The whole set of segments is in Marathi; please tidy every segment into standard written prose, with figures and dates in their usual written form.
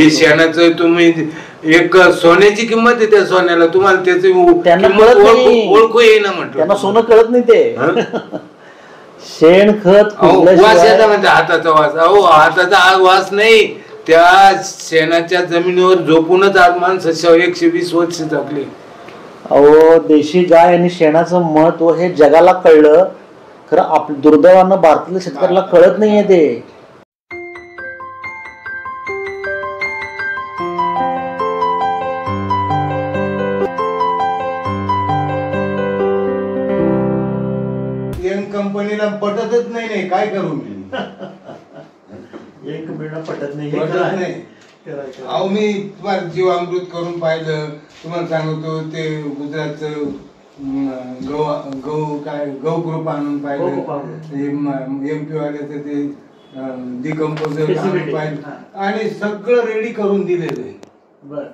हे शेणाचं तुम्ही एक सोन्याची किंमत आहे, त्या सोन्याला तुम्हाला त्याची ओळखू येईना म्हटलं. त्यांना सोनं कळत नाही ते. शेण खत वास येता म्हणजे हाताचा वास. अहो हाताचा वास नाही, त्या शेणाच्या जमिनीवर झोपूनच आज माणसं 120 वर्ष जगली. अहो देशी गाय आणि शेणाचं महत्व हे जगाला कळलं, खरं दुर्दैवानं भारतातल्या शेतकऱ्याला कळत नाहीये ते. कंपनीला पटतच नाही, काय करू मी. एक मिळणं पटत नाही. अहो मी तुम्हाला जीवामृत करून पाहिलं, तुम्हाला सांगतो ते गुजरातचं गौ ग्रुप आणून पाहिलं, MP वाल्याचं ते डिकम्पोजर आणून पाहिलं आणि सगळं रेडी करून दिलेलं आहे.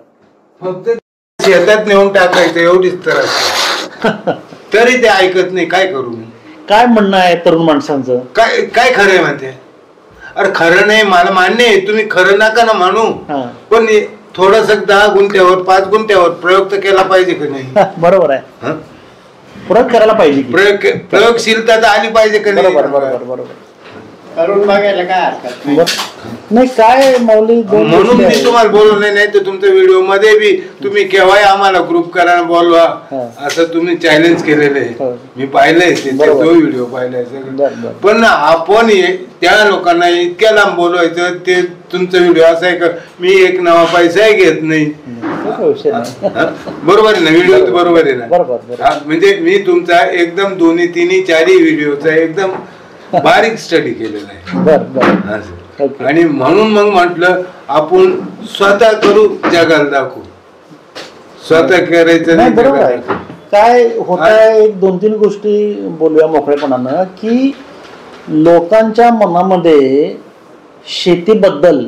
फक्त शेतात नेऊन टाकायचं एवढीच तर, तरी ते ऐकत नाही. काय करू मी. काय म्हणणं आहे तरुण माणसांचं. काय खरं आहे म्हणते. अरे खरं नाही, मला मान्य आहे, तुम्ही खरं नका ना म्हणू, पण थोडस 10 गुंठ्यावर 5 गुंठ्यावर प्रयोग तर केला पाहिजे का नाही. बरोबर आहे, प्रयोग करायला पाहिजे, प्रयोगशीलता तर आली पाहिजे का नाही. बरोबर करून बघायला काय हरकत नाही. काय माऊली म्हणून मी तुम्हाला बोलवलं नाही, तर तुमच्या व्हिडिओ मध्ये बी तुम्ही केव्हाही आम्हाला ग्रुप करायला बोलवा असं तुम्ही चॅलेंज केलेलं आहे. मी पाहिलंय तो व्हिडिओ पाहिलाय सगळं. पण आपण त्या लोकांना इतक्या लांब बोलवायचं, ते तुमचा व्हिडिओ असा आहे का मी एक नवा पैसाही घेत नाही. बरोबर आहे ना, व्हिडिओ बरोबर आहे ना. म्हणजे मी तुमचा एकदम 2, 3, 4 व्हिडिओचा एकदम बारीक स्टडी केलेला आहे. आणि म्हणून मग म्हटलं आपण स्वतः करू, जगाला दाखवू. स्वतः करायचं नाही. बरोबर आहे. काय होत आहे, 2-3 गोष्टी बोलूया मोकळेपणानं, की लोकांच्या मनामध्ये शेतीबद्दल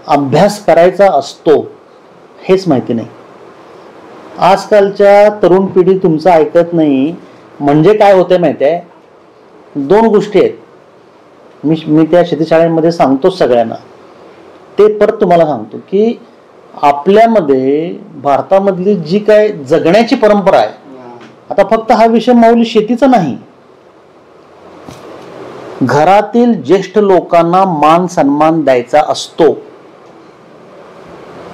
अभ्यास करायचा असतो हेच माहिती नाही. आजकालच्या तरुण पिढी तुमचं ऐकत नाही. म्हणजे काय होतंय माहिती आहे, 2 गोष्टी आहेत. मी त्या शेतीशाळेमध्ये सांगतो सगळ्यांना, ते परत तुम्हाला सांगतो की आपल्यामध्ये भारतामधली जी काय जगण्याची परंपरा आहे, आता फक्त हा विषय माऊली शेतीचा नाही, घरातील ज्येष्ठ लोकांना मान सन्मान द्यायचा असतो.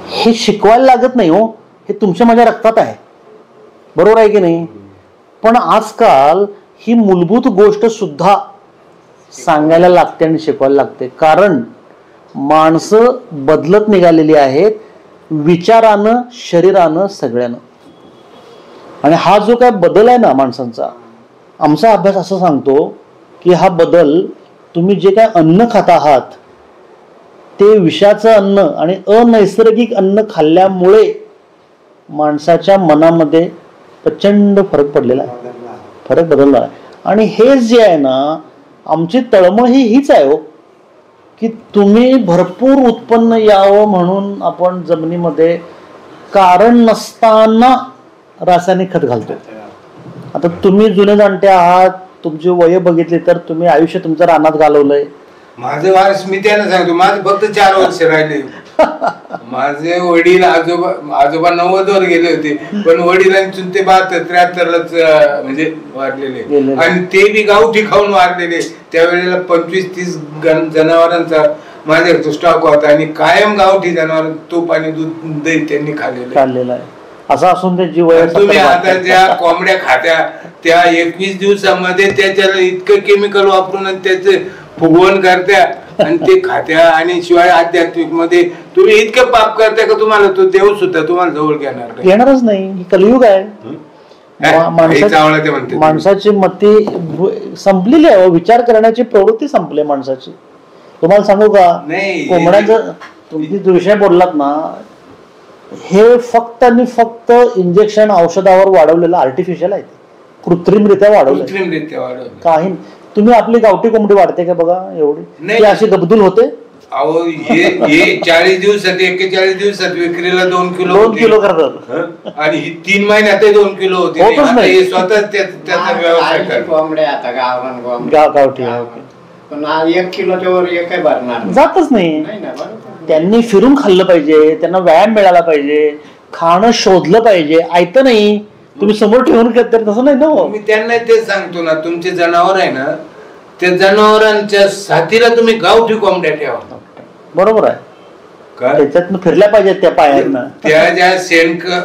हे शिकवायला लागत नाही हो, हे तुमच्या माझ्या रक्तात आहे. बरोबर आहे की नाही. पण आजकाल ही मूलभूत गोष्ट सुद्धा सांगायला लागते आणि शिकवायला लागते, कारण माणसं बदलत निघालेली आहेत, विचारानं, शरीरानं, सगळ्यानं. आणि हा जो काय बदल आहे ना माणसांचा, आमचा अभ्यास असं सांगतो की हा बदल, तुम्ही जे काय अन्न खाता आहात ते विषाचं अन्न आणि अनैसर्गिक अन्न खाल्ल्यामुळे माणसाच्या मनामध्ये प्रचंड फरक पडलेला आहे, फरक बदलला आहे. आणि हेच जे आहे ना, आमची तळमळ हीच आहे हो, की तुम्ही भरपूर उत्पन्न यावं म्हणून आपण जमिनीमध्ये कारण नसताना रासायनिक खत घालतो. आता तुम्ही जुने जाणते आहात, तुमची वय बघितली तर तुम्ही आयुष्य तुमचं रानात घालवलंय. माझं वारस मी त्यांना सांगतो, माझं फक्त 4 वर्ष राहिले. माझे वडील आजोबा 90 वर गेले होते, पण वडिलांची ते 72-73लाच म्हणजे वारलेले, आणि ते बी गावठी खाऊन वारलेले. त्यावेळेला 25-30 जनावरांचा माझ्याकडे स्टॉक होता, आणि कायम गावठी जनावर तूप आणि दूध दही त्यांनी खाल्लेलं आहे. असं असून ते जीव. तुम्ही आता ज्या कोंबड्या खात्या त्या 21 दिवसामध्ये त्याच्याला इतकं केमिकल वापरून त्याचे फुगवण करत्या आणि ते खात्या, आणि शिवाय आध्यात्मिक मध्ये तुम्ही इतकं पाप करताय का तुम्हाला तो देव सुद्धा तुम्हाला जवळ घेणारच नाही. कलियुग आहे. माणसाची मती संपलेली आहे, विचार करण्याची प्रवृत्ती संपली माणसाची. तुम्हाला सांगू का, कोंबड्याचं तुम्ही विषय बोललात ना, हे फक्त आणि फक्त इंजेक्शन औषधावर वाढवलेलं आर्टिफिशियल आहे, कृत्रिमरित्या वाढवलं. काही तुम्ही आपली गावठी कोंबडी वाढते का बघा, एवढी अशी गबदूल होते. अहो हे 40 दिवसात 41 दिवसात विक्रीला 2 किलो करतात, आणि ही 3 महिन्यात 2 किलो होते. स्वतः त्याचा व्यवसाय गावठी, पण 1 किलोच्या वर एक भरणार जातच नाही. त्यांनी फिरून खाल्लं पाहिजे, त्यांना व्यायाम मिळाला पाहिजे, खाणं शोधलं पाहिजे. ऐकतं नाही तुम्ही समोर ठेवून तर तसं नाही ना. मी त्यांना तेच सांगतो ना, तुमचे जनावर आहे ना, त्या जनावरांच्या साथीला तुम्ही गावठी कोंबड्या ठेवा. बरोबर आहे, त्याच्यातनं फिरल्या पाहिजेत त्या पायांना. त्या ज्या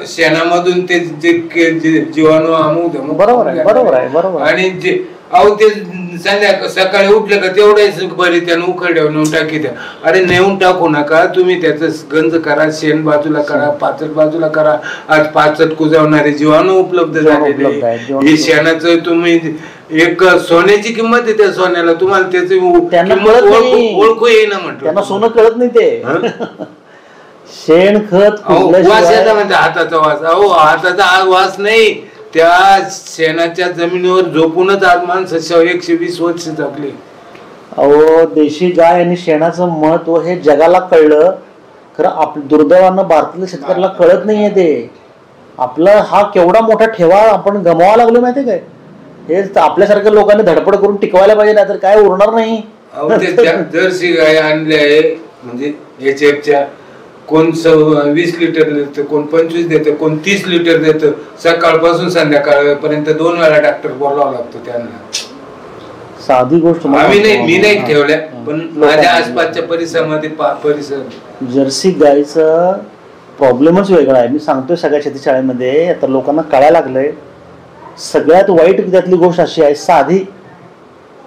शेणामधून ते जीवाणू अमुक. बरोबर आहे, बरोबर आहे, बरोबर. आणि जे अहो ते सकाळी उठले का तेवढ्याच बरी त्यानं उखड्या नेऊन टाकी द्या. अरे नेऊन टाकू नका तुम्ही, त्याचं गंज करा, शेण बाजूला करा, पाचट बाजूला करा. आज पाचट कुजवणारे जीवाणू उपलब्ध झालेले. हे शेणाचं तुम्ही एक सोन्याची किंमत आहे, त्या सोन्याला तुम्हाला त्याची ओळखू येईना म्हटलं. त्यांना सोनं कळत नाही ते. शेण खत वास येता म्हणते, हाताचा वास. अहो हाताचा वास नाही, त्या शेणाच्या जमिनीवर झोपूनच आज माणसं 120 वर्ष जगली. अहो देशी गाय आणि शेणाचं महत्व हे जगाला कळलं, खरं आपल्या दुर्दैवानं भारतातल्या शेतकऱ्याला कळत नाहीये ते. आपला हा केवढा मोठा ठेवा आपण गमवायला लागलो माहितीये काय. हे आपल्यासारख्या लोकांनी धडपड करून टिकवायला पाहिजे, नाही तर काय उरणार नाही. जर्सी गाय आणल्या आहे म्हणजे HF कोण 20 लिटर देतं, कोण 25 देतं, कोण 30 लिटर देतं. सकाळपासून संध्याकाळपर्यंत 2 वेळा डॉक्टर बोलावा लागतो त्यांना. साधी गोष्ट मी नाही ठेवल्या, पण माझ्या आसपासच्या परिसर जर्सी गायचा प्रॉब्लेमच वेगळा आहे. मी सांगतोय सगळ्या शेतीशाळेमध्ये आता लोकांना कळायला लागलंय. सगळ्यात वाईट त्यातली गोष्ट अशी आहे, साधी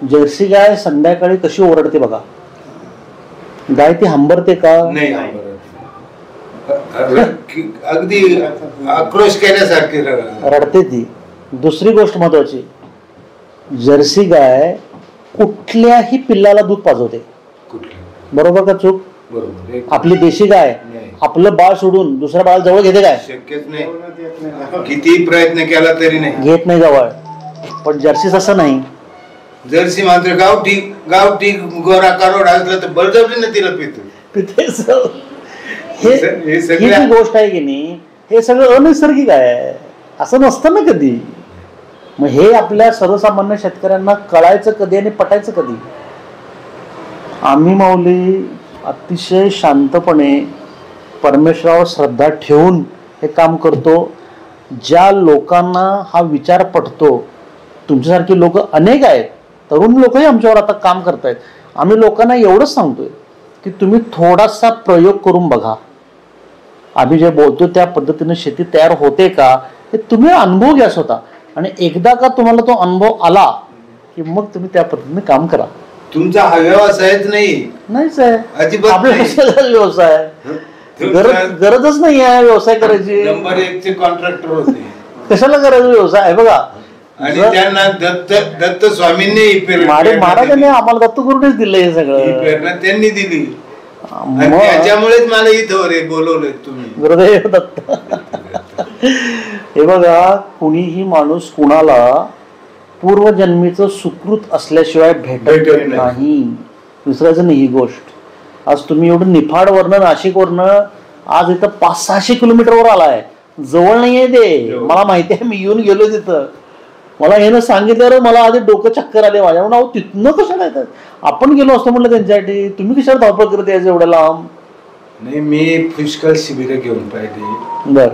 जर्सी गाय संध्याकाळी कशी ओरडते बघा. गाय ती हंबरते का? नाही, अगदी आक्रोश केल्यासारखी रडते ती. दुसरी गोष्ट महत्वाची, जर्सी गाय कुठल्याही पिल्लाला दूध पाजवते. बरोबर का चूक? बरोबर. आपली देशी गाय आपलं बाळ सोडून दुसऱ्या बाळाला जवळ घेते काय? शक्यच नाही, किती प्रयत्न केला तरी नाही घेत नाही जवळ. पण जर्सी असं नाही. जर्सी मात्र गावठी गोरा कारोड असला तर बळजबरीने तिला पिते. ही जी गोष्ट आहे की नाही, हे सगळं अनैसर्गिक आहे, असं नसतं ना कधी. मग हे आपल्या सर्वसामान्य शेतकऱ्यांना कळायचं कधी आणि पटायचं कधी. आम्ही माऊली अतिशय शांतपणे परमेश्वरावर श्रद्धा ठेवून हे काम करतो. ज्या लोकांना हा विचार पटतो, तुमच्यासारखी लोक अनेक आहेत, तरुण लोकही आमच्यावर आता काम करतायत. आम्ही लोकांना एवढंच सांगतोय की तुम्ही थोडासा प्रयोग करून बघा. आम्ही जे बोलतो त्या पद्धतीने शेती तयार होते का हे तुम्ही अनुभव घ्या स्वतः. आणि एकदा का तुम्हाला तो अनुभव आला की मग तुम्ही त्या पद्धतीने काम करा. तुमचा हा व्यवसायच नाहीच आहे, अजिबात आपल्या व्यवसाय गरजच नाही आहे व्यवसाय करायची. नंबर 1 चे कॉन्ट्रॅक्टर होते, कशाला करायचं व्यवसाय बघा. आणि त्यांना दत्त स्वामींनी महाराजांनी आम्हाला दत्तगुरूनेच दिलं हे सगळं, प्रेरणा त्यांनी दिली. त्याच्यामुळेच मला इथं बोलवलंय तुम्ही. गुरुदेव दत्त. हे बघा, कुणीही माणूस कुणाला पूर्वजन्मीचं सुकृत असल्याशिवाय भेटत नाही. विसरायचं नाही ही गोष्ट. आज तुम्ही एवढं निफाडवरनं नाशिकवरनं आज इथं 500-600 किलोमीटरवर आलाय, जवळ नाहीये ते. मला माहिती आहे, मी येऊन गेलो तिथं. मला हे सांगितल्यावर मला आधी डोकं चक्कर आले माझ्या. म्हणून तिथनं कशाला येतात, आपण गेलो असतो म्हटलं त्यांच्यासाठी. तुम्ही कशाला धावपळ करत यायचं एवढ्या लांब? नाही, मी पुष्कळ शिबिर घेऊन पाहिजे, बर,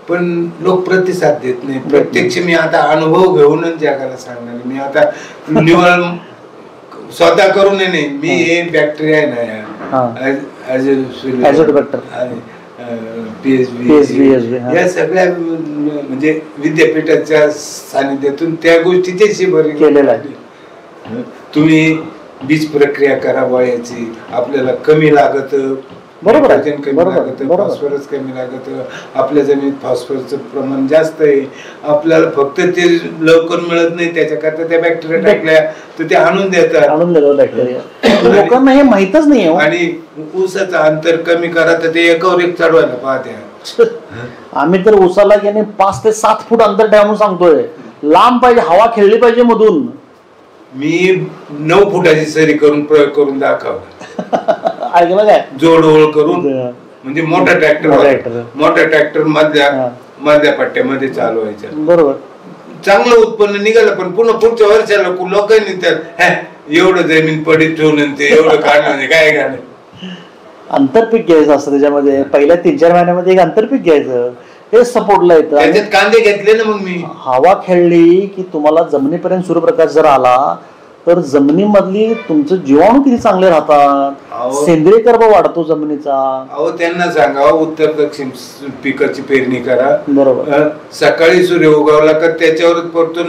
पण लोक प्रतिसाद देत नाही. प्रत्यक्ष मी आता अनुभव घेऊनच जगाला सांगणार. मी आता निवड स्वतः करून नाही, मी हे बॅक्टेरिया आहे ना, या सगळ्या म्हणजे विद्यापीठाच्या सानिध्यातून त्या गोष्टीचे शिबिर केलेलं आहे. तुम्ही बीज प्रक्रिया करा वयाची, आपल्याला कमी लागत, बरोबर आहे, कमी लागत, फॉस्फरस कमी लागत. आपल्या जमिनीत फॉस्फरसचं प्रमाण जास्त आहे, आपल्याला फक्त ते लवकर मिळत नाही, त्याच्याकरता त्या बॅक्टेरिया टाकल्या तर ते आणून देतात. लोकांना हे माहितच नाही. आणि ऊसाचं अंतर कमी करा तर ते एकावर एक चढवायला पाहते. आम्ही तर ऊसाला गेले 5 ते 7 फूट अंतर ठेवा म्हणून सांगतोय. लांब पाहिजे, हवा खेळली पाहिजे मधून. मी 9 फुटाची सरी करून प्रयोग करून दाखवला. ऐकलं काय? जोडओळ करून, म्हणजे मोठा ट्रॅक्टर मधल्या पट्ट्यामध्ये चालवायचा. बरोबर, चांगलं उत्पन्न निघालं. पण पुन्हा पुढच्या वर्षाला लोकांनी त्यात एवढं जमीन पडीत ठेवून ते एवढं काढलं काय काढलं. आंतरपीक घ्यायचं असतं त्याच्यामध्ये. पहिल्या 3-4 महिन्यामध्ये एक आंतरपीक घ्यायचं, हे सपोर्टला येतं. त्याच्यात कांदे घेतले ना मग मी. हवा खेळली की तुम्हाला जमिनीपर्यंत सूर्यप्रकाश जर आला तर जमिनीमधली तुमचं जीवाणू किती चांगले राहतात, सेंद्रिय कर्ब वाढतो जमिनीचा. अहो त्यांना सांगा उत्तर दक्षिण पिकाची पेरणी करा. बरोबर. सकाळी सूर्य उगवला का त्याच्यावरच पडतो,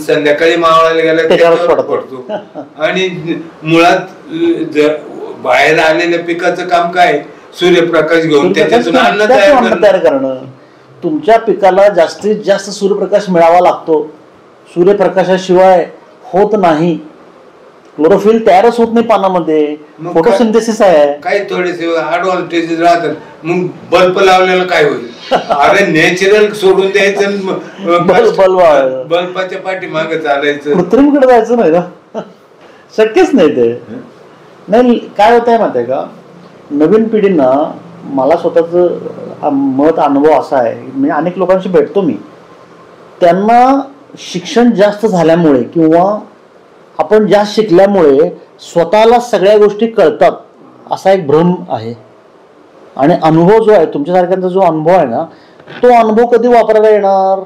संध्याकाळी मावळायला गेला त्याच्यावर पडतो. आणि मुळात बाहेर आलेल्या पिकाचं काम काय, सूर्यप्रकाश घेऊन त्याच्यातून अन्न तयार करणं. तुमच्या पिकाला जास्तीत जास्त सूर्यप्रकाश मिळावा लागतो. सूर्यप्रकाशाशिवाय होत नाही. क्लोरोफिल तयारच होत नाही पानामध्ये. फोटोसिंथेसिस आहे. काही थोडेसे ऍडव्हान्टेजेस राहतात. मग बल्ब लावलेला काय होईल? अरे नॅचरल सोडून द्यायचं, बल्बाच्या पाठीमागे चालायचं, कृत्रिमकडे जायचं नाही ना, शक्यच नाही ते. नाही काय होत आहे माहिती आहे का, नवीन पिढींना, मला स्वतःच मत अनुभव असा आहे, मी अनेक लोकांशी भेटतो मी, त्यांना शिक्षण जास्त झाल्यामुळे किंवा आपण जास्त शिकल्यामुळे स्वतःला सगळ्या गोष्टी कळतात असा एक भ्रम आहे. आणि अनुभव जो आहे, तुमच्यासारख्यांचा जो अनुभव आहे ना, तो अनुभव कधी वापरायला येणार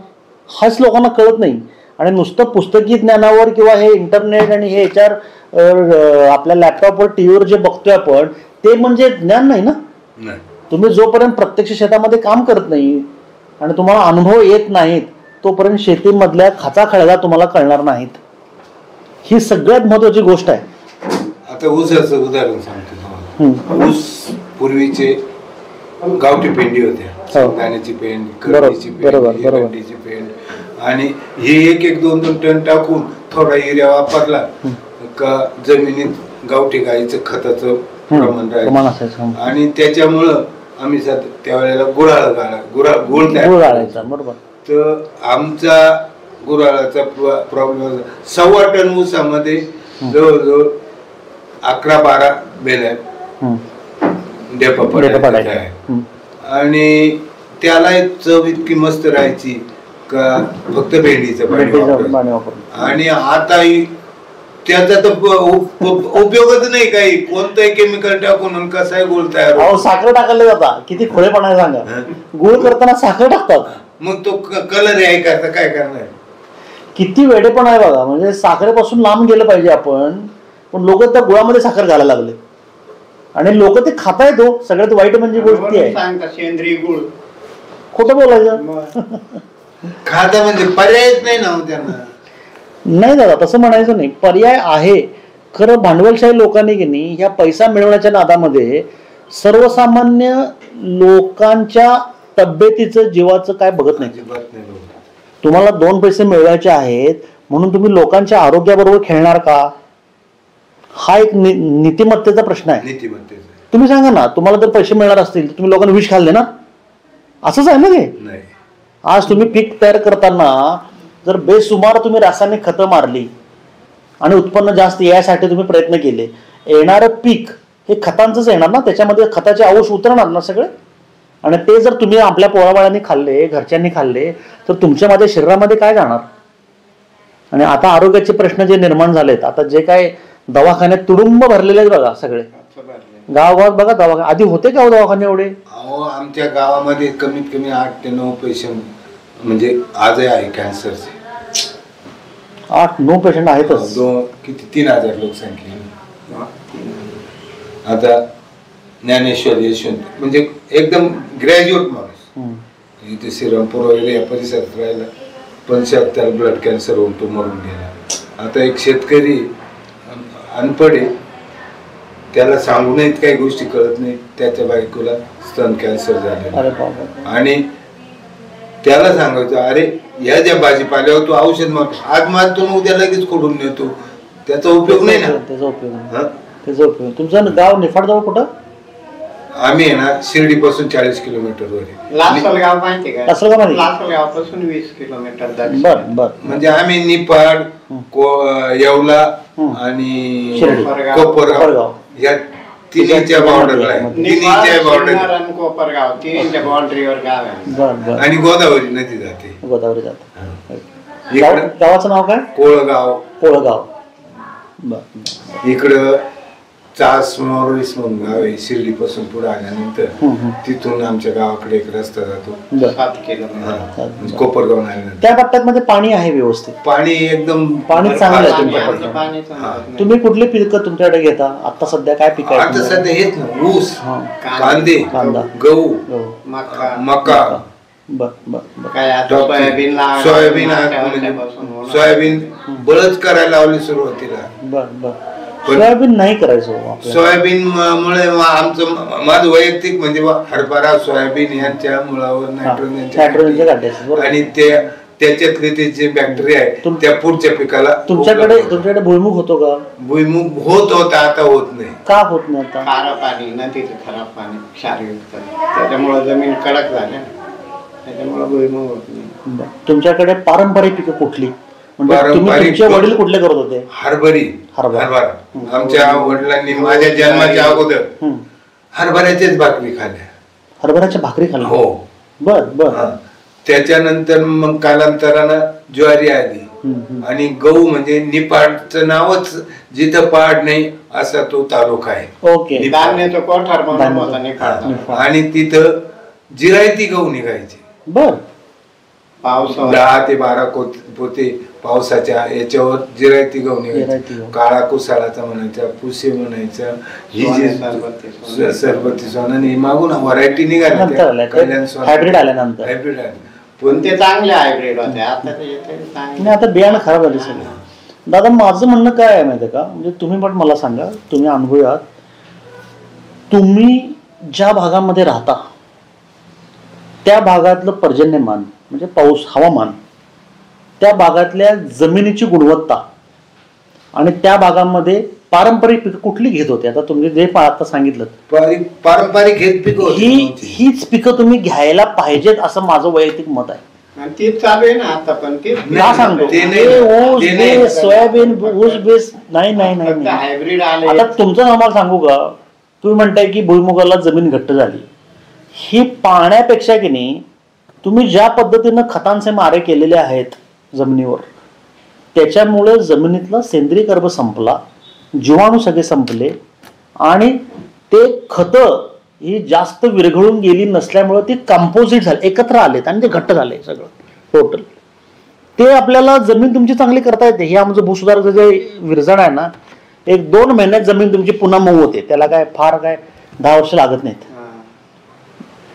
हाच लोकांना कळत नाही. आणि नुसतं पुस्तकी ज्ञानावर किंवा हे इंटरनेट आणि हे याच्यावर आपल्या लॅपटॉपवर टीव्हीवर जे बघतोय आपण, ते म्हणजे ज्ञान नाही ना. तुम्ही जोपर्यंत प्रत्यक्ष शेतामध्ये काम करत नाही आणि तुम्हाला अनुभव येत नाहीत तोपर्यंत शेतीमधल्या खाचाखळ्या तुम्हाला कळणार नाहीत. ही सगळ्यात महत्वाची गोष्ट आहे. आता ऊसाचं उदाहरण सांगतो तुम्हाला. ऊस पूर्वीचे गावठी पेंडी होत्या, दाण्याची पेंड, करडीची पेंड, आणि हे 1-2 टन टाकून थोडा युरिया वापरला का जमिनीत गावठी गाईचं खताचं प्रमाण राहायचं. आणि त्याच्यामुळं आम्ही त्यावेळेला गुळ घालायचा. बरोबर. तर आमचा गुराळाचा प्रॉब्लेम 1.25 टन ऊसामध्ये जवळजवळ 11-12 बेल्या डेपा पडायचा. आणि त्याला चव इतकी मस्त राहायची का फक्त भेंडीचं पाणी वापरून. आणि आता त्याचा तर उपयोगच नाही काही, कोणतंही केमिकल टाकून कसाही गुळ तयार. साखर टाकायला जाता, किती खोळेपणा सांगा. गुळ करताना साखर टाकतात, मग तो कलर आहे करता काय करणार. किती वेडेपण आहे बघा. म्हणजे साखरेपासून लांब गेलं पाहिजे आपण, पण लोक त्या गुळामध्ये साखर घालायला लागले आणि लोक ते खाता येतो. सगळ्यात वाईट म्हणजे गोष्टी आहे सेंद्रिय गुळ. खोटं बोलायचं. खाता म्हणजे पर्यायच नाही ना त्यांना. नाही दादा, तसं म्हणायचं नाही, पर्याय आहे. खरं भांडवलशाही लोकांनी की नाही ह्या पैसा मिळवण्याच्या नादामध्ये सर्वसामान्य लोकांच्या तब्येतीचं, जीवाचं काय बघत नाही. तुम्हाला 2 पैसे मिळवायचे आहेत म्हणून तुम्ही लोकांच्या आरोग्याबरोबर खेळणार का? हा एक नीतिमत्तेचा प्रश्न आहे. तुम्ही सांगा ना, तुम्हाला जर पैसे मिळणार असतील तर तुम्ही लोकांना विष खाल्ले ना, असंच आहे ना ते. आज तुम्ही पीक तयार करताना जर बेसुमार तुम्ही रासायनिक खतं मारली आणि उत्पन्न जास्त यासाठी तुम्ही प्रयत्न केले, येणारं पीक हे खतांचंच येणार ना, त्याच्यामध्ये खताचे अंश उतरणार ना सगळे. आणि ते जर तुम्ही आपल्या पोराबाळांनी खाल्ले, घरच्यांनी खाल्ले, तर तुमच्या माझ्या शरीरामध्ये काय जाणार. आणि आता आरोग्याचे प्रश्न जे निर्माण झालेत, आता जे काय दवाखान्यात तुडुंब भरलेले आहेत बघा सगळे, गावागावात बघा दवाखाने. आधी होते का दवाखाने एवढे? आमच्या गावामध्ये कमीत कमी 8 ते 9 पेशंट म्हणजे आजही आहे कॅन्सरचे. 8-9 पेशंट आहेतच. किती 3000 लोकसंख्या. आता ज्ञानेश्वर यशवंत म्हणजे एकदम ग्रॅज्युएट माणूस, इथे श्रीरामपूर वगैरे या परिसरात राहिला, 75 ब्लड कॅन्सर होऊन तो मरून गेला. आता एक शेतकरी अनपढ आहे, त्याला सांगूनही काही गोष्टी कळत नाही. त्याच्या बायकोला स्तन कॅन्सर झाले आणि त्याला सांगायचं, अरे या ज्या भाजीपाल्यावर तू औषध मारतो, आज मारतो ना उद्या लगेच खोडून नेतो, त्याचा उपयोग नाही ना. त्याचा उपयोग. तुमचं गाव निफाड जवळ कुठं? आम्ही आहे ना शिर्डी पासून 40 किलोमीटरवर आहे. लासलगाव माहिती का? लासलगाव पासून 20 किलोमीटर. बर. म्हणजे आम्ही निफाड, येवला आणि कोपरगाव या तिन्हीच्या बॉर्डरला आहे. कोपरगाव तिन्हीच्या बाउंड्रीवर गाव आहे. आणि गोदावरी नदी जाते. गोदावरी जाते. गावाचं नाव काय? कोळगाव. कोळगाव. इकडं चास मोरवीस म्हणून गाव आहे शिर्डी पासून पुढे आल्यानंतर तिथून आमच्या गावाकडे एक रस्ता जातो बरं. 7 किलो म्हणजे कोपरगाव आल्यानंतर त्या पट्ट्यामध्ये पाणी आहे व्यवस्थित, पाणी एकदम पाणी चांगलं आहे पाणी- तुमच्या आमचं पट्ट्यात. पाणी चांगलं नाही. तुम्ही कुठली पिकं तुमच्याकडे घेता आता सध्या? काय पिकं आहेत आता तुमच्याकडे? सध्या हेच ना ऊस हा. कांदे कांदा. गहू हो. मका मका बर बर बर. काय आता सोयाबीन लावलं. सोयाबीन मागच्या म्हणजे वर्षापासून होणार. सोयाबीन बळच करायला लावली सुरुवातीला. बर बर. सोयाबीन नाही करायचं हो आपल्याला. सोयाबीन मुळे आमचं माझं वैयक्तिक म्हणजे हरभरा सोयाबीन यांच्या मुळावर नायट्रोजनच्या नायट्रोजनच्या गाड्या असतात, बरोबर. आणि त्याच्यातले ते जे बॅक्टेरिया आहे त्या पुढच्या पिकाला तुमच्याकडे भुईमुग होतो का? भुईमुग होत होता, आता होत नाही. का होत नाही आता? खारं पाणी नदीचं खराब पाणी क्षारयुक्त त्याच्यामुळे जमीन कडक झाली त्याच्यामुळे भुईमुग होत नाही. बरं. तुमच्याकडे पारंपरिक पिकं कुठली? म्हणजे तुम्ही पारंपरिक तुमचे वडील कुठले करत होते? हरभरा. आमच्या वडिलांनी माझ्या जन्माच्या अगोदर हरभऱ्याच्याच भाकरी खाल्ल्या. हरभऱ्याच्या भाकरी खाल्ल्या? हो. बर बर. त्याच्यानंतर मग कालांतरानं ज्वारी आली आणि गहू म्हणजे निपाडचं नावच जिथं पाड नाही असा तो तालुका आहे. ओके. धान्याचं कोठार म्हणून होता निफाड. आणि तिथं जिरायती गहू निघायचे. बर. पावसाळ्यात 10 ते 12 पोते पावसाच्या याच्यावर जिरायती गहू निघायचे. काळा कुसाळाचा म्हणायचा, पुसे म्हणायचा, ही जी सरबती सोनं ही मागून व्हरायटी निघाल्या हायब्रिड आल्यानंतर. हायब्रिड आले पण ते चांगले हायब्रिड होते. आता ते येते चांगले. नाही, आता बियाणं खराब झाले सगळं. दादा माझं म्हणणं काय आहे माहिती का, म्हणजे तुम्ही पण मला सांगा, तुम्ही अनुभवी आहात, तुम्ही ज्या भागामध्ये राहता त्या भागातलं पर्जन्यमान म्हणजे पाऊस, हवामान, त्या भागातल्या जमिनीची गुणवत्ता आणि त्या भागामध्ये पारंपरिक पिकं कुठली घेत होते? आता तुम्ही जे आता सांगितलं पारंपरिक घेत पिकं हीच पिकं तुम्ही घ्यायला पाहिजेत असं माझं वैयक्तिक मत आहे. तीच चालू आहे ना आता. पण ते का सांगतो? ऊस बेस, सोयाबीन, ऊस बेस नाही नाही नाही. हायब्रिड आले. आता तुमचं आम्हाला सांगू का, तुम्ही म्हणताय की भुईमुगाला जमीन घट्ट झाली. ही पाण्यापेक्षा की नाही, तुम्ही ज्या पद्धतीनं खतांचे मारे केलेले आहेत जमिनीवर, त्याच्यामुळे जमिनीतला सेंद्रिय कर्ब संपला, जीवाणू सगळे संपले आणि ते खतं ही जास्त विरघळून गेली नसल्यामुळे ती कंपोजिट झाली, एकत्र आलेत आणि ते घट्ट झाले सगळं टोटल. ते आपल्याला जमीन तुमची चांगली करता येते. हे आमचं भूसुधारक जे विरजण आहे ना, 1-2 महिन्यात जमीन तुमची पुन्हा मऊ होते. त्याला काय फार काय 10 वर्ष लागत नाहीत.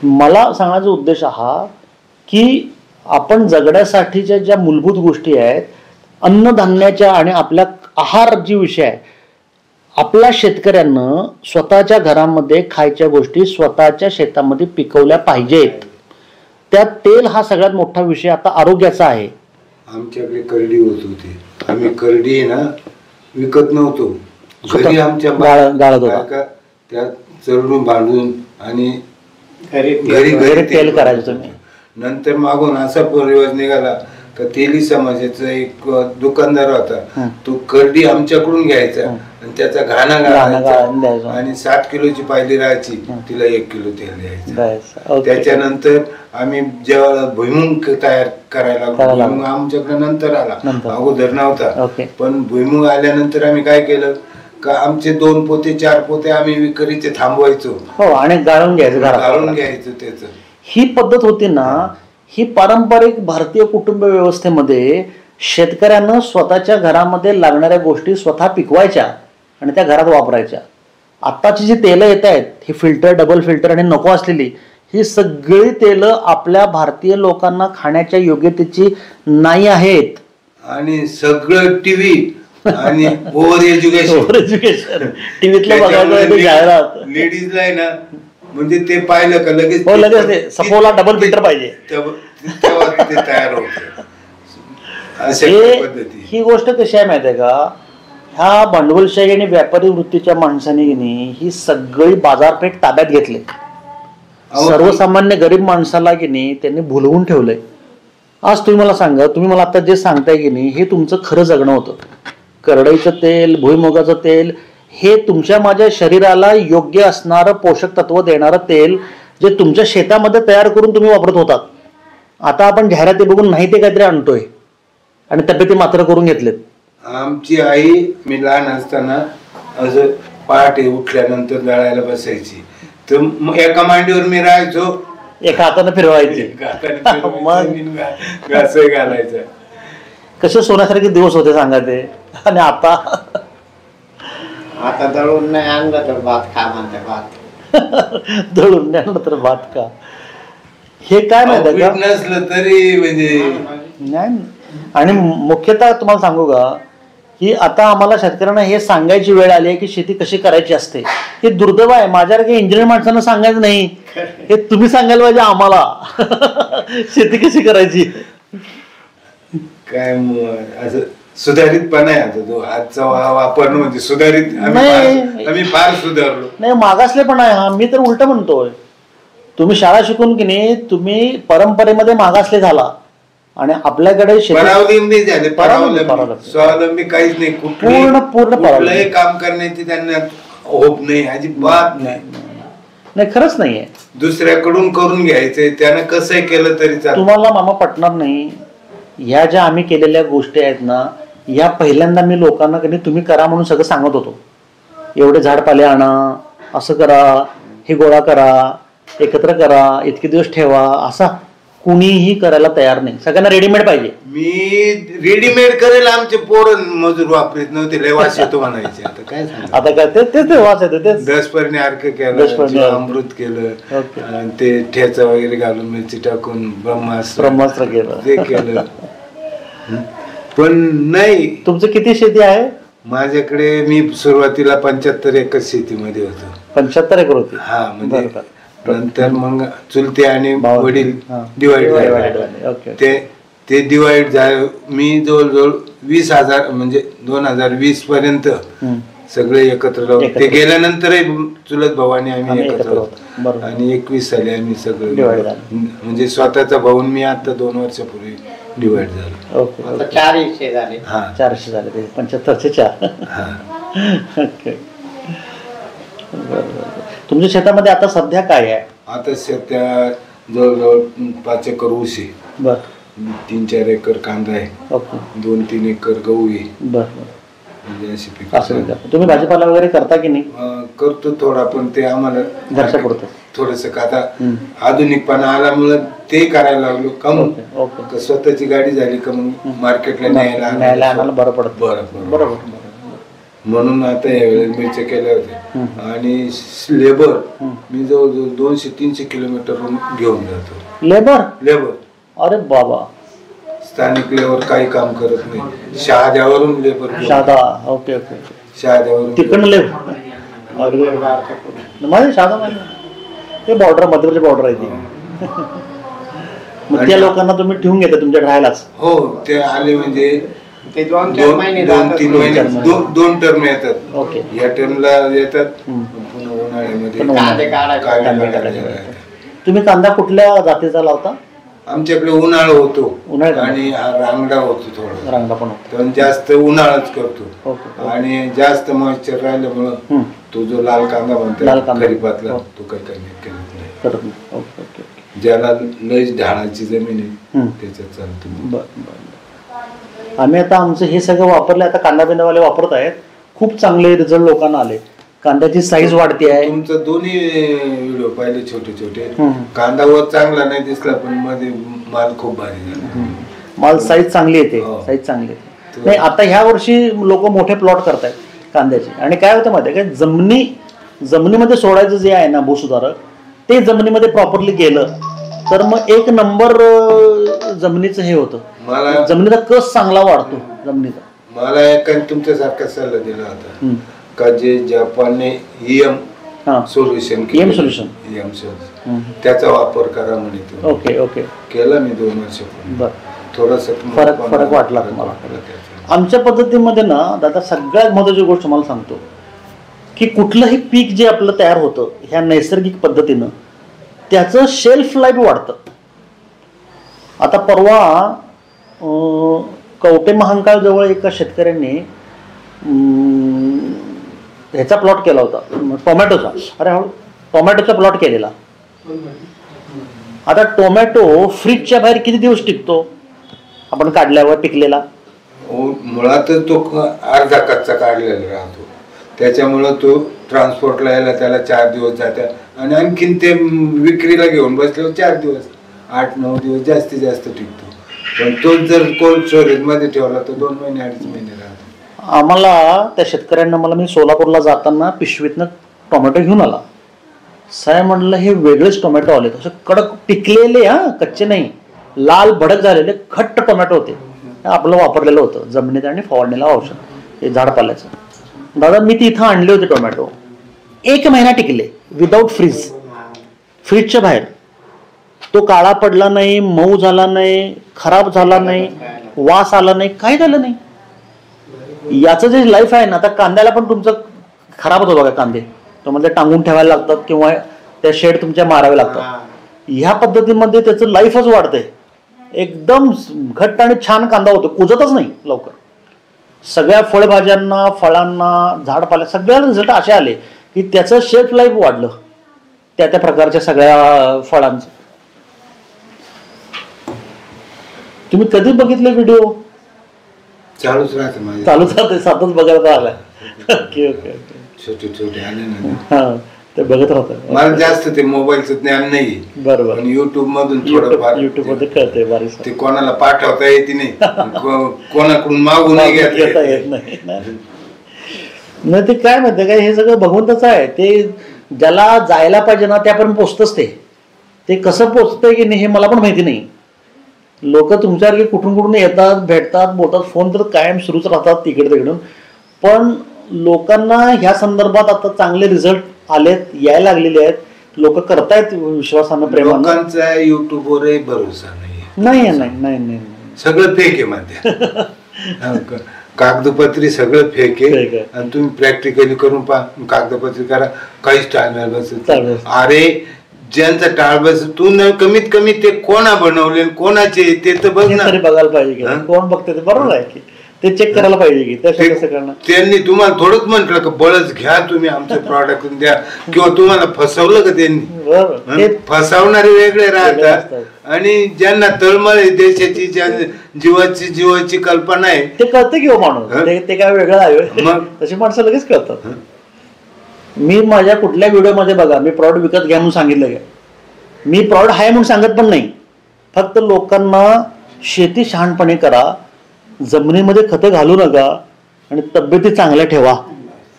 मला सांगायचा उद्देश हा की आपण जगण्यासाठीच्या ज्या मूलभूत गोष्टी आहेत, अन्नधान्याच्या आणि आपल्या आहार जी विषय आहे, आपल्या शेतकऱ्यांना स्वतःच्या घरामध्ये खायच्या गोष्टी स्वतःच्या शेतामध्ये पिकवल्या पाहिजेत. त्यात तेल हा सगळ्यात मोठा विषय आता आरोग्याचा आहे. आमच्याकडे करडी होत होती. आम्ही करडी ना विकत नव्हतो, घरी आमच्या गाळत होता. त्या चरडून बांधून आणि घरी तेल करायचं तुम्ही. नंतर मागून असा परिवार निघाला का तेली समाजाचा एक दुकानदार होता, तो करडी आमच्याकडून घ्यायचा आणि त्याचा घाणा घालायचा आणि 7 किलोची पायली राहायची, तिला 1 किलो तेल द्यायचं. त्याच्यानंतर आम्ही जेव्हा भुईमुग तयार करायला, भुईमुग आमच्याकडे नंतर आला, अगोदर नव्हता. पण भुईमुग आल्यानंतर आम्ही काय केलं का, आमचे 2 पोते 4 पोते आम्ही विक्रीचे थांबवायचो. हो, आणि गाळून घ्यायचं त्याचं. ही पद्धत होती ना. ही पारंपरिक भारतीय कुटुंब व्यवस्थेमध्ये शेतकऱ्यांना स्वतःच्या घरामध्ये लागणाऱ्या गोष्टी स्वतः पिकवायच्या आणि त्या घरात वापरायच्या. आत्ताची जी तेलं येत आहेत, ही फिल्टर, डबल फिल्टर आणि नको असलेली, ही सगळी तेलं आपल्या भारतीय लोकांना खाण्याच्या योग्यतेची नाही आहेत. आणि सगळं टीव्ही आणि ओव्हर एज्युकेशन टीव्हीतलं बघायला जाहिरात लेडीजला आहे ना, म्हणजे ते पाहिलं का लगेच लगेच सपोला डबल फिल्टर पाहिजे, तेव्हा ते तयार होतं. ही गोष्ट कशी आहे माहिती आहे का, ह्या भांडवलशाही आणि व्यापारी वृत्तीच्या माणसाने ही सगळी बाजारपेठ ताब्यात घेतली. सर्वसामान्य गरीब माणसाला की नाही त्यांनी भुलवून ठेवलंय. आज तुम्ही मला सांगा, तुम्ही मला आता जे सांगताय की नाही, हे तुमचं खरं जगणं होतं. करडईचं तेल, भुईमुगाचं तेल, हे तुमच्या माझ्या शरीराला योग्य असणारं पोषक तत्व देणारं तेल जे तुमच्या शेतामध्ये तयार करून तुम्ही वापरत होतात. आता आपण जाहिराती बघून नाही ते काहीतरी आणतोय आणि तब्येती मात्र करून घेतलेत. आमची आई, मी लहान असताना असं पहाटे उठल्यानंतर दळायला बसायची, तर एका मांडीवर मी राहायचो, एका हाताने फिरवायची. मग घास घालायचं. कसे सोन्यासारखे दिवस होते सांगा ते. आणि आता आता दळून नाही आणलं तर भात खा म्हणते, भात दळून नाही आणलं तर भात का. हे काय माहिती का नसलं तरी म्हणजे नाही. आणि मुख्यतः तुम्हाला सांगू का की आता आम्हाला शेतकऱ्यांना हे सांगायची वेळ आली आहे की शेती कशी करायची असते. हे दुर्दैव आहे. माझ्यासारख्या इंजिनियर माणसांना सांगायचं नाही, हे तुम्ही सांगायला पाहिजे आम्हाला शेती कशी करायची. काय असं सुधारितपणा आहे आता तो आजचा वापर म्हणजे सुधारित. आम्ही फार सुधारलो नाही. मागासले पण आहे हा. मी तर उलट म्हणतोय, तुम्ही शाळा शिकून की नाही तुम्ही परंपरेमध्ये मागासले झाला आणि आपल्याकडे परावलंबी झाले. स्वावलंबी काहीच नाही. पूर्ण कुठलंही काम करण्याची त्यांना होप नाही, अजिबात नाही. नाही खरंच नाहीये. दुसऱ्याकडून करून घ्यायचंय, त्यानं कसंही केलं तरी चालेल. तुम्हाला मामा पटणार नाही, ह्या ज्या आम्ही केलेल्या गोष्टी आहेत ना, या पहिल्यांदा मी लोकांना कधी तुम्ही करा म्हणून सगळं सांगत होतो. एवढे झाडपाले आणा, असं करा, हे गोळा करा, एकत्र करा, इतके दिवस ठेवा, असा कुणीही करायला तयार नाही. सगळ्यांना रेडीमेड पाहिजे. मी रेडीमेड करेल. आमचे पोरं मजूर वापरत नव्हते, लय वास येतो म्हणायचे. आता काय सांग, आता काय ते वास येतो. ते दसपर्णी अर्क केलं, अमृत केलं, ते ठेचा वगैरे घालून मिरची टाकून ब्रह्मास्त्र केलं, ते केलं. पण नाही. तुमचं किती शेती आहे? माझ्याकडे मी सुरुवातीला 75 एकर शेतीमध्ये होतो. 75 एकर होती. हा, म्हणजे नंतर मग चुलते आणि वडील डिवाइड झाले. ते डिवाइड झाले. मी जवळजवळ 20,000 म्हणजे 2020 पर्यंत सगळे एकत्र राहून, ते गेल्यानंतरही चुलत भावाने आम्ही एकत्र होतो. आणि 21 साली आम्ही सगळं म्हणजे स्वतःचा भाऊन मी आता 2 वर्षापूर्वी डिवाइड झालो. 400 झाले. हा 400 झाले. ते 75चे 4. तुमच्या शेतामध्ये आता सध्या काय आहे? आता सध्या जवळजवळ 5 एकर ऊस आहे. बर. 3-4 एकर कांदा आहे. 2-3 एकर गहू आहे. बर. म्हणजे अशी पिकं. तुम्ही भाजीपाला वगैरे करता की नाही? करतो थोडा, पण ते आम्हाला घरच्या पुरतं थोडस. आता आधुनिकपणा आल्यामुळे ते करायला लागलो. का मग स्वतःची गाडी झाली का मग मार्केटला न्यायला आणायला बरं पडतं. बरोबर. म्हणून आता यावेळेस मिरच्या केल्या होत्या. आणि लेबर मी जवळजवळ 200-300 किलोमीटरहून घेऊन जातो. लेबर. अरे बाबा. स्थानिक लेबर काही काम करत नाही. शहाद्यावरून लेबर. ओके. शहाद्यावरून तिकडनं लेबर. माझे शहादा ते बॉर्डर, मध्यप्रदेश बॉर्डर आहे ती. मग त्या लोकांना तुम्ही ठेवून घेता तुमच्या राहायलाच? हो, ते आले म्हणजे ते 2-3 महिने 2 टर्म येतात. ओके. या टर्मला येतात, उन्हाळ्यामध्ये तुम्ही कांदा कुठल्या जातीचा लावता? आमच्याकडे उन्हाळा होतो आणि रांगडा होतो. थोडा रांगडा पण होतो, पण जास्त उन्हाळाच करतो. आणि जास्त मॉइश्चर राहिल्यामुळं तो जो लाल कांदा म्हणतो खरीपातला, तो काही करत नाही. ज्याला लय ढाळाची जमीन आहे त्याच्यात चालतो. आम्ही आता आमचं हे सगळं वापरलं. आता कांदा बिंदावाले वापरत आहेत. खूप चांगले रिझल्ट लोकांना आले. कांद्याची साईज वाढते आहे. तुमचं दोन्ही व्हिडिओ पाहिले छोटे. कांदा वर चांगला नाही दिसला, पण मध्ये माल खूप भारी झाला. माल साईज चांगली येते. साईज चांगली येते. नाही, आता ह्या वर्षी लोक मोठे प्लॉट करतायत कांद्याचे. आणि काय होतं माहिती आहे का, जमिनीमध्ये सोडायचं जे आहे ना भूसुधारक, ते जमिनीमध्ये प्रॉपरली गेलं तर मग 1 नंबर जमिनीचं हे होतं. जमिनीचा कस चांगला वाढतो जमिनीचा. मला एकाने तुमच्यासारखा सल्ला दिला होता का जे जपानने सोल्युशन त्याचा वापर करा म्हणे. ओके. केला मी 2 वर्षापूर्वी. थोडासा फरक वाटला तुम्हाला? आमच्या पद्धतीमध्ये ना दादा सगळ्यात महत्वाची गोष्ट मला सांगतो की कुठलंही पीक जे आपलं तयार होतं ह्या नैसर्गिक पद्धतीनं, त्याचं शेल्फ लाईफ वाढतं. आता परवा कवटे महांकाळ जवळ एका शेतकऱ्यांनी ह्याचा प्लॉट केला होता, टोमॅटोचा. टोमॅटोचा प्लॉट केलेला. आता टोमॅटो फ्रीजच्या बाहेर किती दिवस टिकतो आपण काढल्यावर पिकलेला? मुळातच तो अर्धा कच्चा काढलेला राहतो, त्याच्यामुळं तो ट्रान्सपोर्टला यायला त्याला 4 दिवस जातात आणि आणखीन ते विक्रीला घेऊन बसल्यावर 4 दिवस 8-9 दिवस जास्तीत जास्त टिकतो. पण तोच जर कोल्ड स्टोरेज मध्ये ठेवला तर 2 महिने 2.5 महिने राहतो. आम्हाला त्या शेतकऱ्यांना मी सोलापूरला जाताना पिशवीतनं टोमॅटो घेऊन आला. साहेब म्हटलं हे वेगळेच टोमॅटो आले, असं कडक पिकलेले, कच्चे नाही, लाल भडक झालेले खट्ट टोमॅटो होते. आपलं वापरलेलं होतं जमिनीत आणि फवारणीला औषध, हे झाडपाल्याचं. दादा मी तिथं आणले होते टोमॅटो, 1 महिना टिकले विदाऊट फ्रीज, फ्रीजच्या बाहेर. तो काळा पडला नाही, मऊ झाला नाही, खराब झाला नाही, वास आला नाही, काही झालं नाही. याचं जे लाईफ आहे ना, आता कांद्याला पण तुमचं खराब होतं बघा. कांदे त्यामध्ये टांगून ठेवायला लागतात किंवा त्या शेड तुमच्या मारावे लागतात. ह्या पद्धतीमध्ये त्याचं लाईफच वाढतंय. एकदम घट्ट आणि छान कांदा होतो, कुजतच नाही लवकर. सगळ्या फळभाज्यांना, फळांना, झाडपाल्या सगळ्या रिझल्ट असे आले की त्याचं शेल्फ लाईफ वाढलं त्या त्या प्रकारच्या सगळ्या फळांचं. तुम्ही कधी बघितले व्हिडिओ? चालूच राहते माझे, चालूच राहते, सातच बघायला आलाय. Okay okay okay. छोटे छोटे आले ना, हा ते बघत राहतं. मला जास्त ते मोबाईलचं ज्ञान नाही. बरोबर. युट्यूब मधून थोडंफार, युट्यूब मध्ये कळते बारीक. ते कोणाला पाठवता येते नाही, कोणाकडून मागून घेता येत नाही. नाही ते काय माहिती काय, हे सगळं भगवंताचं आहे. ते ज्याला जायला पाहिजे ना त्यापर्यंत पोचतच. ते कसं पोचतंय की नाही हे मला पण माहिती नाही. लोक तुमच्यासारखे कुठून कुठून येतात, भेटतात, बोलतात, फोन तर कायम सुरूच राहतात तिकडे तिकडून. पण लोकांना ह्या संदर्भात आता चांगले रिझल्ट आलेत, यायला लागलेले आहेत. लोक करतायत विश्वासानं, प्रेमानं. लोकांचा युट्यूबवरही भरोसा नाही नाही नाही नाही, सगळं फेक आहे मध्ये. कागदपत्री सगळं फेक आहे. आणि तुम्ही प्रॅक्टिकली करून पहा, कागदपत्री करा, काहीच टाळणार बसत. अरे ज्यांचा टाळ बस, तू न कमीत कमी ते कोणा बनवले, कोणाचे ते तर बघ ना, बघायला पाहिजे. कोण बघते ते बरोबर आहे की ते चेक करायला पाहिजे की त्यांनी तुम्हाला थोडंच म्हटलं का बळच घ्या तुम्ही आमचे प्रॉडक्ट द्या, किंवा तुम्हाला फसवलं का त्यांनी? फसवणारे वेगळे राहतात आणि ज्यांना तळमळ देशाची, जीवाची कल्पना आहे ते कळतं किंवा माणूस ते काय वेगळं आहे. मग तशी माणसं लगेच कळतात. मी माझ्या कुठल्या व्हिडिओमध्ये बघा, मी प्रॉडक्ट विकत घ्या म्हणून सांगितलं का? मी प्रॉडक्ट आहे म्हणून सांगत पण नाही. फक्त लोकांना शेती शहाणपणे करा, जमिनीमध्ये खतं घालू नका आणि तब्येती चांगल्या ठेवा.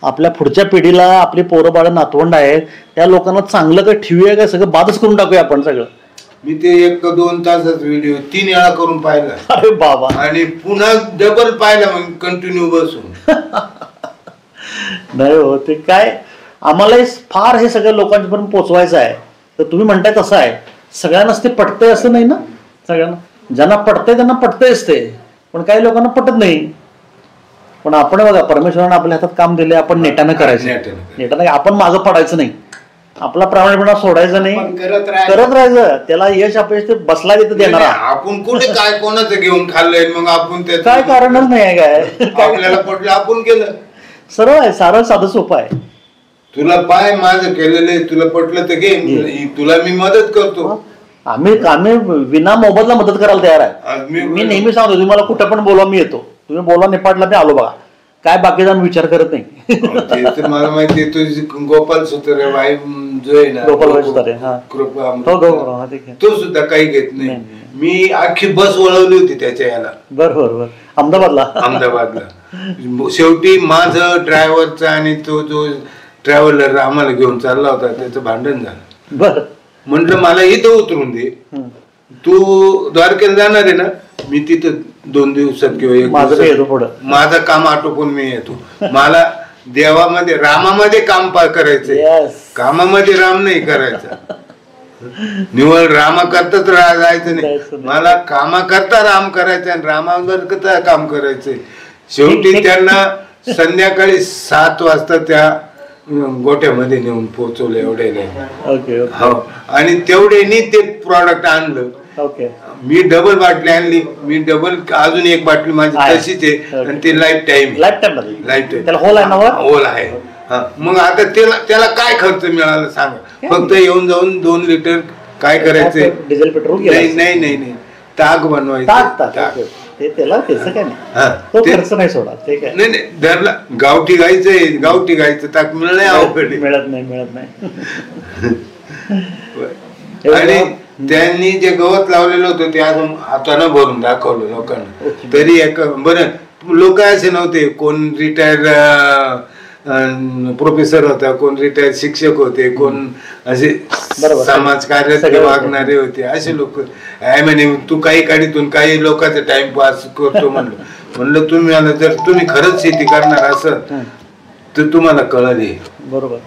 आपल्या पुढच्या पिढीला, आपली पोरं बाळ नातवंड आहेत, त्या लोकांना चांगलं काय ठेवूया का सगळं बादच करून टाकूया आपण सगळं. मी ते 1-2 तासाचा व्हिडिओ 3 वेळा करून पाहिला. अरे बाबा. आणि पुन्हा डबल पाहिला मग कंटिन्यू बसून. नाही हो, ते काय आम्हाला फार हे सगळ्या लोकांपर्यंत पोचवायचं आहे. तर तुम्ही म्हणताय तसं आहे, सगळ्यांनाच ते पटतंय असं नाही ना. सगळ्यांना ज्यांना पटतंय त्यांना पटतंयच ते, पण काही लोकांना पटत नाही. पण आपण बघा, परमेश्वरानं आपल्या हातात काम दिले, आपण नेटानं करायचं. नेटानं आपण मागं पडायचं नाही, आपला प्रामाणिकपणा सोडायचा नाही, करत राहायचं. त्याला यश अपयश ते बसला तिथं देणार. आपण कुठे काय कोणाचं घेऊन खाल्लंय मग आपण ते काय कारणच नाही आहे. काय आपल्याला पटलं आपण केलं. सरळ आहे, सारं साधं सोपं आहे. तुला पाय माझं केलेलं, तुला पटलं तर घे, तुला मी मदत करतो. आम्ही विना मोबदला मदत करायला तयार आहे. मी नेहमी सांगतो, तुम्ही मला कुठं पण बोलवा, मी येतो. तुम्ही बोलवा नेपाळला, मी आलो बघा. काय बाकी जाऊन विचार करत नाही. मला माहिती तुझी गोपाल सुतारे वाई जो आहे ना, गोपाल सुतारे, तो सुद्धा काही घेत नाही. मी अख्खी बस वळवली होती त्याच्या याला. बरोबर, अहमदाबादला. शेवटी माझं ड्रायव्हरचा आणि तो जो ट्रॅव्हलर आम्हाला घेऊन चालला होता त्याचं भांडण झालं. बरं. म्हटलं मला इथं उतरून दे, तू द्वारकेला जाणार आहे ना, मी तिथं 2 दिवसात किंवा 1 दिवसात माझं काम आटोपून मी येतो. मला देवामध्ये, रामामध्ये काम करायचंय, कामामध्ये राम नाही करायचा. निवळ रामा करताच जायचं नाही, मला कामा करता राम करायचं आणि रामावर काम करायचंय. शेवटी त्यांना संध्याकाळी 7 वाजता त्या गोठ्यामध्ये नेऊन पोहोचवलं एवढ्या. हो, आणि तेवढ्यानी ते प्रॉडक्ट आणलं. मी डबल बाटली आणली, मी डबल अजून 1 बाटली माझी तशीच आहे आणि ते लाईफ टाईम होल आहे. मग आता त्याला काय खर्च मिळाला सांगा? फक्त येऊन जाऊन 2 लिटर काय करायचंय? डिझेल पेट्रोल नाही, ताक बनवायचं. ते त्याला त्याचं काय नाही, हा, तो ते- खर्च नाही सोडा, ते काय नाही नाही धरला गावठी गायचं ताक मिळणं अवघड आहे. मिळत नाही. आणि त्यांनी जे गवत लावलेलं होतं ते अजून हातानं भरून दाखवलं लोकांना. तरी एक बरं लोक असे नव्हते, कोण रिटायर्ड प्रोफेसर होता, कोण रिटायर्ड शिक्षक होते, कोण असे बरोबर. समाज कार्यात सगळे होते. वागणारे होते. असे लोक म्हणे तू काही काढीतून काही लोकांचा टाइमपास करतो म्हणलं तुम्ही मला जर तुम्ही खरंच शेती करणार असल तर तुम्हाला कळले. बरोबर.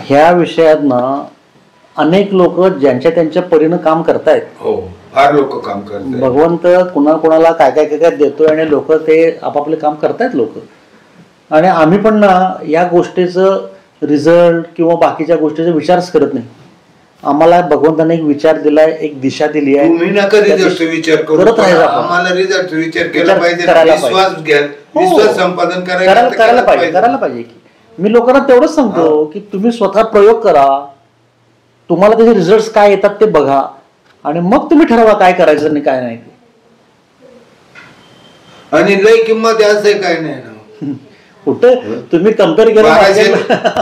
ह्या विषयात ना अनेक लोक ज्यांच्या त्यांच्या परीनं काम करतायत. हो फार लोक काम करतात. भगवंत कुणाला काय देतोय आणि लोक ते आपापले काम करतायत लोक. आणि आम्ही पण ना या गोष्टीचं रिझल्ट किंवा बाकीच्या गोष्टीचा विचारच करत नाही. आम्हाला भगवंताने एक विचार दिलाय, एक दिशा दिली आहे. तुम्ही नका रिझल्टचा विचार करू, करत राहायचं आपण. आम्हाला रिझल्टचा विचार केला पाहिजे, करायला विश्वास घ्या, हो. विश्वास संपादन करायला पाहिजे की मी लोकांना तेवढंच सांगतो की तुम्ही स्वतः प्रयोग करा, तुम्हाला त्याचे रिझल्ट काय येतात ते बघा आणि मग तुम्ही ठरवा काय करायचं आणि काय नाही. आणि लय किंमत असं काय नाही ना. कुठे तुम्ही कम्पेअर केलं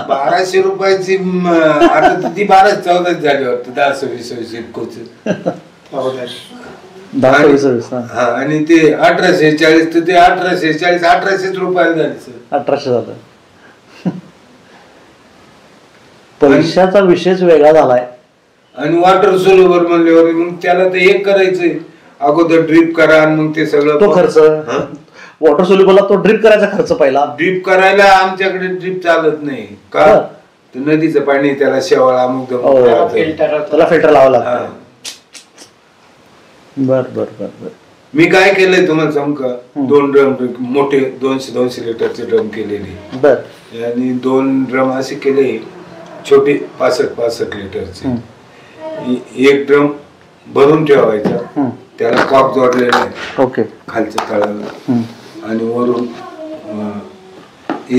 1200 रुपयाची आता ती 12-14 झाली वाटतं, 10-20 इतकोच. 10-20 हा आणि ते 1840 तर ते 1840 रुपयाला झाले सर. 1800 झालं. पैशाचा विषयच वेगळा झालाय. आणि वॉटर सोल्युबर म्हणल्यावर मग त्याला तर एक करायचंय, अगोदर ड्रीप करा आणि मग ते सगळं तो खर्च वॉटर सोल्युबलला तो ड्रिप करायचा खर्च पहिला. ड्रीप करायला आमच्याकडे ड्रीप चालत नाही का, तर नदीचं पाणी त्याला शेवाळा मग त्याला फिल्टर लावावं लागतं. बर. मी काय केलंय तुम्हाला सांगू का, 2 ड्रम मोठे 200 लिटरचे ड्रम केलेले बर आणि 2 ड्रम असे केले छोटे 65 लिटरचे. एक ड्रम भरून ठेवायचा, त्याला कॉक जोडलेला आहे ओके खालच्या तळाला आणि वरून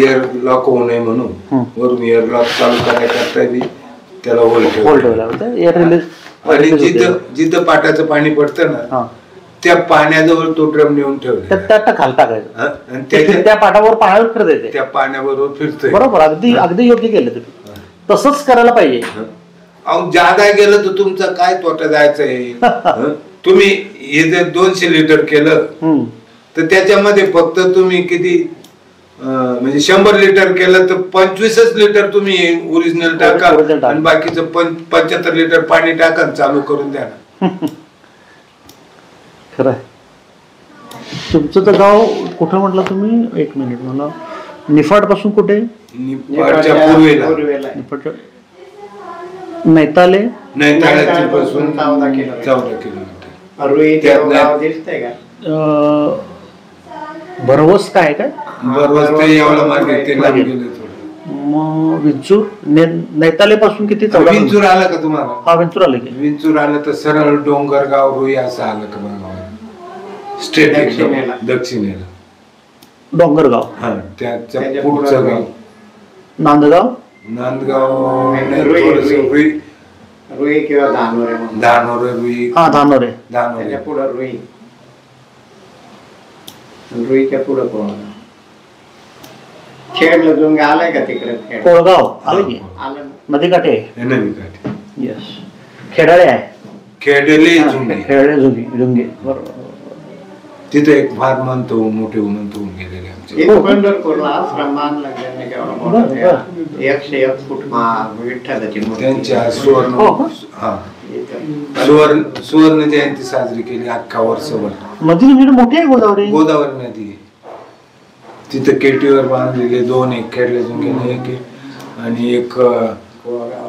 एअर लॉक होऊ नये म्हणून वरून एअर लॉक चालू करायला बी त्याला होल ठेवला. आणि जिथं पाटाचं पाणी पडतं ना त्या पाण्याजवळ तो ड्रम नेऊन ठेवला, खाली टाकायचं आणि त्या पाटावर पाण्यावर फिरत येते, त्या पाण्याबरोबर फिरतोय. बरोबर. अगदी योग्य केलं तुम्ही. तसंच करायला पाहिजे. अहो जादा गेलं तर तुमचा काय तोटा जायचा आहे. तुम्ही हे जर 200 लिटर केलं तर त्याच्यामध्ये फक्त तुम्ही किती म्हणजे 100 लिटर केलं तर 25 लिटर तुम्ही ओरिजिनल टाका आणि बाकीचं 75 लिटर पाणी टाका चालू करून द्या ना. खरं. तुमचं तर गाव कुठं म्हटलं तुम्ही, एक मिनिट मला, निफाड पासून कुठे? निफाडच्या पूर्वेला. नैताले पासून 14 किलोमीटर. भरवस काय बरोबर ते एवढं मार्केट ते लांब गेलं थोडं. मग विंचूर नैताले पासून किती? विंचूर आलं का तुम्हाला? हा विंचूर आलं की. विंचूर आलं तर सरळ डोंगरगाव रोई असं आलं का बघा स्ट्रेट दक्षिणेला डोंगरगाव. हा त्याच्या पुढचं गाव नांदगाव रुई किंवा धानोरे रुई. हा धानोरे पुढं रुईच्या पुढं खेडलं जुंग आलाय का तिकडे? कोळगाव आलं की. नदीकाठी आहे. नदीकाठी. यस. खेडाळे आहे. खेडले जुंगे बरोबर. तिथे एक फार म्हणतो मोठे उन्नत होऊन गेलेले आमचे. पंढरपूरला आश्रम बांधला गेला 101 फूट विठ्ठलाची त्यांच्या सुवर्ण जयंती साजरी केली अख्खा वर्षभर. नदी मोठी आहे गोदावरी नदी. तिथे केटीवर बांधलेले 2, एक खेडले जुंगे एक आणि एक.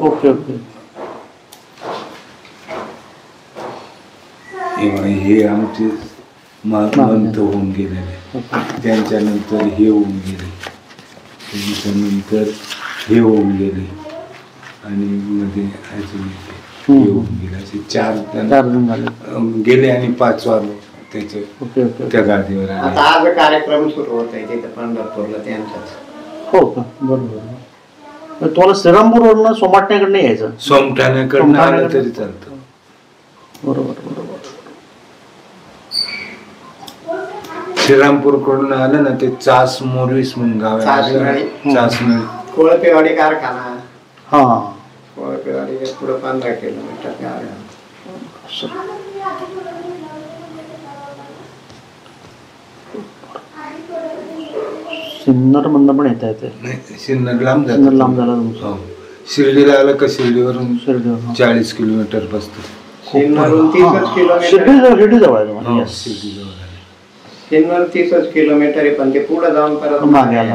Okay okay. हे आमचे मंत होऊन गेलेले. त्यांच्यानंतर हे होऊन गेले, त्यांच्यानंतर हे होऊन गेले आणि मध्ये अजून हे होऊन गेले. असे 4 गेले आणि 5वा त्याचे त्या गादीवर. आता आज कार्यक्रम सुरू होत आहे तिथे पंढरपूरला त्यांचाच. हो का? बरोबर. तुम्हाला श्रीरामपूर वरून सोमाटण्याकडनं यायचं. सोमठाण्याकडनं आलं तरी चालतं. श्रीरामपूरकडून आलं ना ते चास मोरवीस म्हणून गाव आहे. चासनळी. चासनळी. कोळपेवाडी कारखाना. हा कोळपेवाडी पुढे 15 किलोमीटर गाव आहे. सिन्नर मधनं पण येता येते. नाही सिन्नर लांब सिन्नर जातं. लांब झाला तुमचं. हो. शिर्डीला आलं का शिर्डीवरून शिर्डीवर, हा. 40 किलोमीटर बसतं. सिन्नरहून 30 किलोमीटर. शिर्डी जवळ आहे तुम्हाला. हो, Yes. शिर्डीजवळ आहे. सिन्नर 30 किलोमीटर आहे पण ते पुढे जाऊन परत मागे आला.